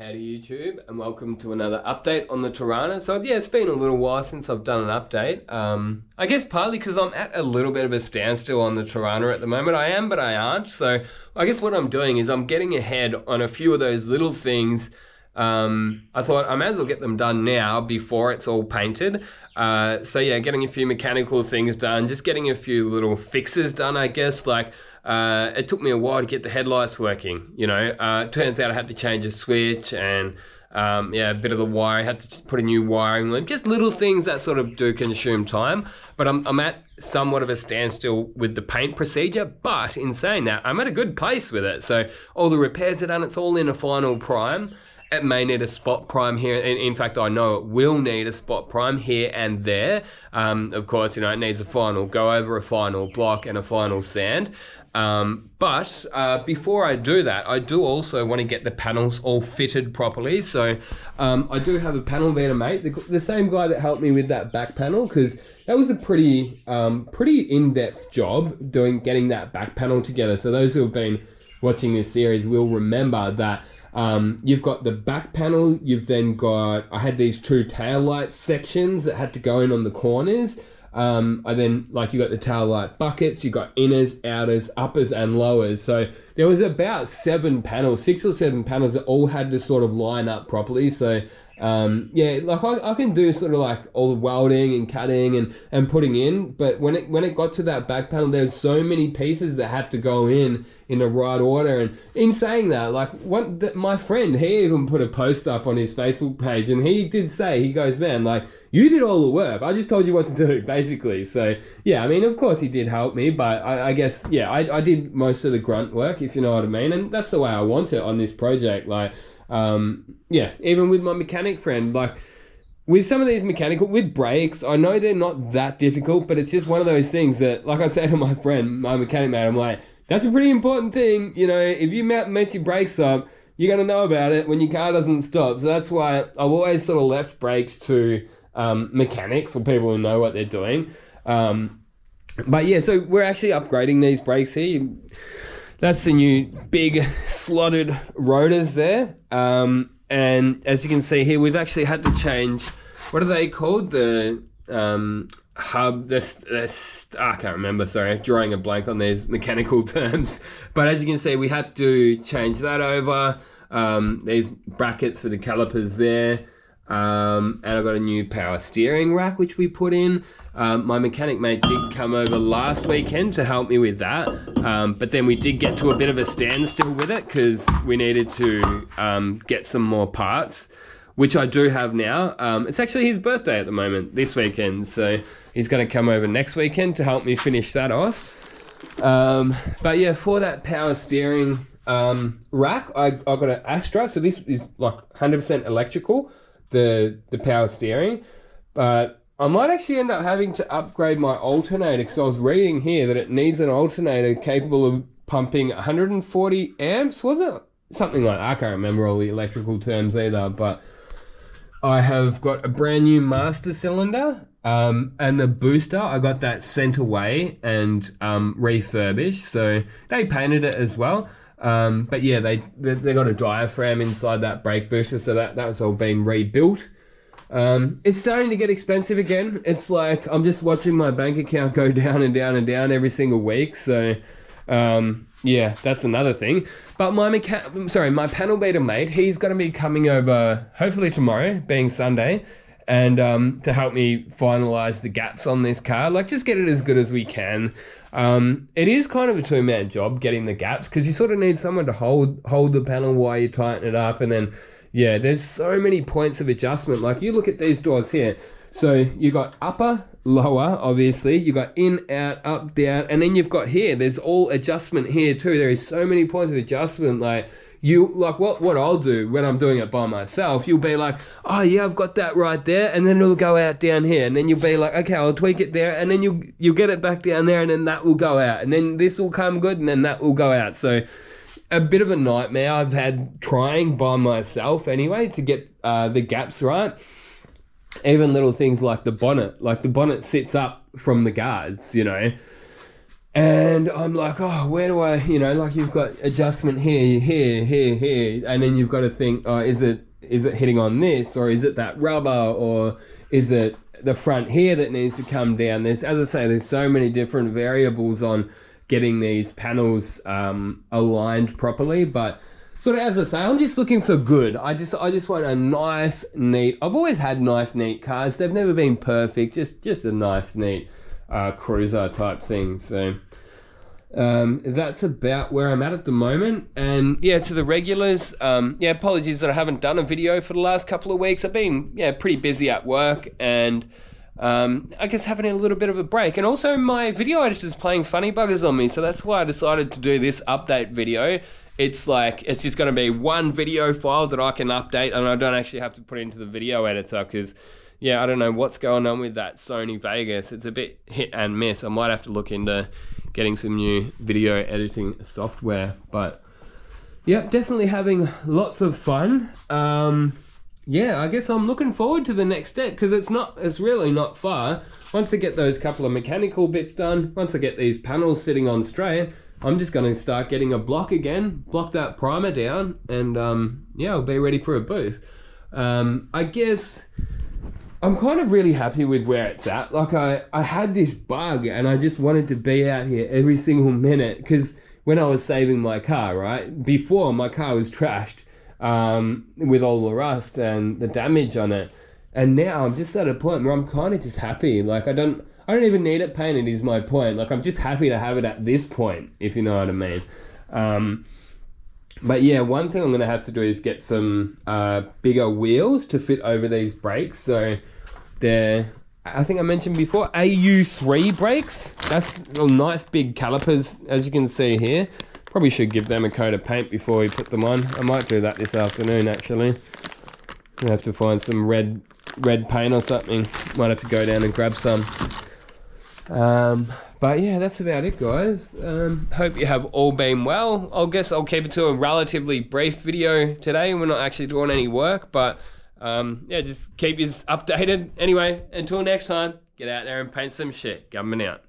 Howdy YouTube, and welcome to another update on the Torana. So yeah, it's been a little while since I've done an update. I guess partly because I'm at a little bit of a standstill on the Torana at the moment. I am, but I aren't. So I guess what I'm doing is I'm getting ahead on a few of those little things. I thought I may as well get them done now before it's all painted. So yeah, getting a few mechanical things done, just getting a few little fixes done, I guess, like it took me a while to get the headlights working, you know. Turns out I had to change a switch and yeah, a bit of the wire, I had to put a new wiring loop, just little things that sort of do consume time. But I'm at somewhat of a standstill with the paint procedure, but in saying that, I'm at a good place with it. So all the repairs are done, it's all in a final prime. It may need a spot prime here. In fact, I know it will need a spot prime here and there. Of course, you know, it needs a final go over, a final block, and a final sand. But before I do that, I do also want to get the panels all fitted properly. So I do have a panel beater mate, the same guy that helped me with that back panel, because that was a pretty in-depth job getting that back panel together. So those who have been watching this series will remember that you've got the back panel, you've then got, I had these two tail light sections that had to go in on the corners. I then, like, you got the tail light buckets, you got inners, outers, uppers, and lowers. So there was about 6 or 7 panels that all had to sort of line up properly. So yeah, like I can do sort of like all the welding and cutting and putting in, but when it got to that back panel, there's so many pieces that had to go in the right order. And in saying that, like my friend, he even put a post up on his Facebook page, and he did say, he goes, man, like, you did all the work, I just told you what to do, basically. So yeah, I mean, of course he did help me, but I guess, yeah, I did most of the grunt work, if you know what I mean. And that's the way I want it on this project. Like, yeah, even with my mechanic friend, like with some of these with brakes, I know they're not that difficult, but it's just one of those things that, like I said to my friend, my mechanic mate, I'm like, that's a pretty important thing, you know. If you mess your brakes up, you're going to know about it when your car doesn't stop. So that's why I've always sort of left brakes to mechanics or people who know what they're doing. But yeah, so we're actually upgrading these brakes here. That's the new big slotted rotors there. And as you can see here, we've actually had to change, what are they called? The hub, I can't remember, sorry, I'm drawing a blank on these mechanical terms. But as you can see, we had to change that over. These brackets for the calipers there. And I got a new power steering rack, which we put in. My mechanic mate did come over last weekend to help me with that, but then we did get to a bit of a standstill with it because we needed to get some more parts, which I do have now. It's actually his birthday at the moment, this weekend, so he's going to come over next weekend to help me finish that off. But yeah, for that power steering rack, I got an Astra, so this is like 100% electrical, the power steering, but I might actually end up having to upgrade my alternator, because I was reading here that it needs an alternator capable of pumping 140 amps, was it? Something like that. I can't remember all the electrical terms either, but I have got a brand new master cylinder, and the booster, I got that sent away and refurbished, so they painted it as well. But yeah, they got a diaphragm inside that brake booster, so that's all been rebuilt. It's starting to get expensive again. It's like I'm just watching my bank account go down and down and down every single week. So yeah, that's another thing. But my panel beater mate, he's going to be coming over hopefully tomorrow, being Sunday, and to help me finalize the gaps on this car, like just get it as good as we can. It is kind of a two-man job getting the gaps, because you sort of need someone to hold the panel while you tighten it up, and then yeah, there's so many points of adjustment. Like you look at these doors here, so you got upper, lower, obviously, you got in, out, up, down, and then you've got here, there's all adjustment here too. There is so many points of adjustment. Like what I'll do when I'm doing it by myself, you'll be like, oh yeah, I've got that right there, and then it'll go out down here, and then you'll be like, okay, I'll tweak it there, and then you'll get it back down there, and then that will go out, and then this will come good, and then that will go out. So a bit of a nightmare I've had trying by myself anyway to get the gaps right. Even little things like the bonnet sits up from the guards, you know. And I'm like, oh, where do I, like you've got adjustment here, here, and then you've got to think, oh, is it hitting on this, or is it that rubber, or is it the front here that needs to come down? As I say, there's so many different variables on getting these panels aligned properly, but sort of, as I say, I'm just looking for good. I just want a nice, neat. I've always had nice, neat cars. They've never been perfect. Just a nice, neat cruiser type thing. So that's about where I'm at the moment. And yeah, to the regulars, apologies that I haven't done a video for the last couple of weeks. I've been pretty busy at work, and I guess having a little bit of a break. And also my video editor's playing funny buggers on me, so that's why I decided to do this update video. It's just going to be one video file that I can update, and I don't actually have to put it into the video editor, because I don't know what's going on with that Sony Vegas. It's a bit hit and miss. I might have to look into getting some new video editing software, but definitely having lots of fun. I guess I'm looking forward to the next step, because it's really not far. Once I get those couple of mechanical bits done, once I get these panels sitting on straight, I'm just going to start getting a block again, block that primer down, and I'll be ready for a booth. I guess I'm kind of really happy with where it's at. Like I had this bug, and I just wanted to be out here every single minute, because when I was saving my car, right, before my car was trashed with all the rust and the damage on it, and now I'm just at a point where I'm kind of just happy. Like I don't even need it painted, is my point. Like I'm just happy to have it at this point, if you know what I mean. But one thing I'm going to have to do is get some bigger wheels to fit over these brakes. So they're, I think I mentioned before, AU3 brakes. That's nice big calipers, as you can see here. Probably should give them a coat of paint before we put them on. I might do that this afternoon, actually. I have to find some red paint or something. Might have to go down and grab some. But that's about it, guys. Hope you have all been well. I guess I'll keep it to a relatively brief video today. We're not actually doing any work, but just keep you updated. Anyway, until next time, get out there and paint some shit. Gunman out.